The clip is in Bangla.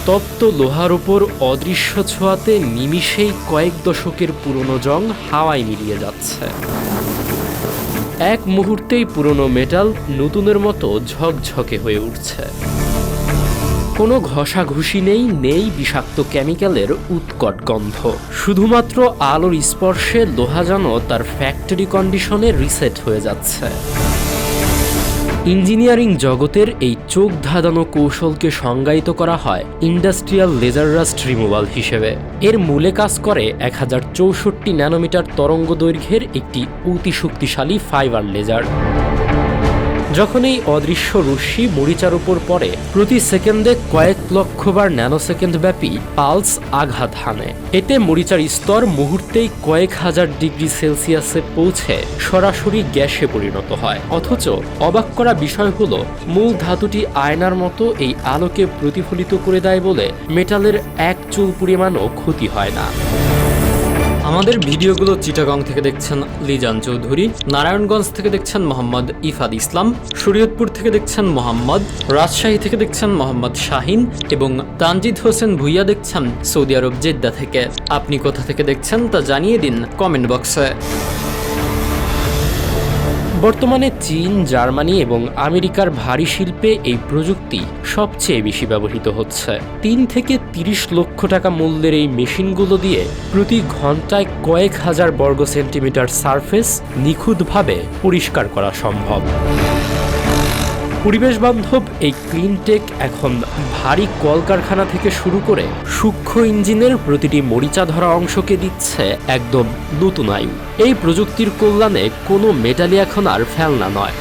তপ্ত লোহার উপর অদৃশ্য ছোঁয়াতে নিমিষেই কয়েক দশকের পুরনো জং হাওয়ায় মিলিয়ে যাচ্ছে। এক মুহূর্তেই পুরনো মেটাল নতুনের মতো ঝকঝকে হয়ে উঠছে। কোনো ঘষাঘষি নেই বিষাক্ত কেমিক্যালের উৎকট গন্ধ। শুধুমাত্র আলোর স্পর্শে লোহা যেন তার ফ্যাক্টরি কন্ডিশনে রিসেট হয়ে যাচ্ছে। ইঞ্জিনিয়ারিং জগতের এই চোখ ধাঁধানো কৌশলকে সংজ্ঞায়িত করা হয় ইন্ডাস্ট্রিয়াল লেজার রাস্ট রিমুভাল হিসেবে। এর মূলে কাজ করে 1064 ন্যানোমিটার তরঙ্গ দৈর্ঘ্যের একটি অতি শক্তিশালী ফাইবার লেজার। যখন এই অদৃশ্য রশ্মি মরিচার উপর পড়ে, প্রতি সেকেন্ডে কয়েক লক্ষবার ন্যানোসেকেন্ড ব্যাপী পালস আঘাত হানে। এতে মরিচার স্তর মুহূর্তেই কয়েক হাজার ডিগ্রি সেলসিয়াসে পৌঁছে সরাসরি গ্যাসে পরিণত হয়। অথচ অবাক করা বিষয় হলো, মূল ধাতুটি আয়নার মতো এই আলোকে প্রতিফলিত করে দেয় বলে মেটালের এক চুল পরিমাণও ক্ষতি হয় না। আমাদের ভিডিওগুলো চিটাগং থেকে দেখছেন লিজান চৌধুরী, নারায়ণগঞ্জ থেকে দেখছেন মোহাম্মদ ইফাদ ইসলাম, শরীয়তপুর থেকে দেখছেন মোহাম্মদ, রাজশাহী থেকে দেখছেন মোহাম্মদ শাহিন এবং তানজিদ হোসেন ভুইয়া দেখছেন সৌদি আরব জেদ্দা থেকে। আপনি কোথা থেকে দেখছেন তা জানিয়ে দিন কমেন্ট বক্সে। বর্তমানে চীন, জার্মানি এবং আমেরিকার ভারী শিল্পে এই প্রযুক্তি সবচেয়ে বেশি ব্যবহৃত হচ্ছে। 3 থেকে 30 লক্ষ টাকা মূল্যের এই মেশিনগুলো দিয়ে প্রতি ঘন্টায় কয়েক হাজার বর্গ সেন্টিমিটার সারফেস নিখুঁতভাবে পরিষ্কার করা সম্ভব। পরিবেশ বান্ধব এই ক্লিনটেক এখন ভারী কলকারখানা থেকে শুরু করে সূক্ষ্ম ইঞ্জিনের প্রতিটি মরিচা ধরা অংশকে দিচ্ছে একদম নতুন আয়ু। এই প্রযুক্তির কল্যাণে কোনো মেটালই এখন আর ফেলনা নয়।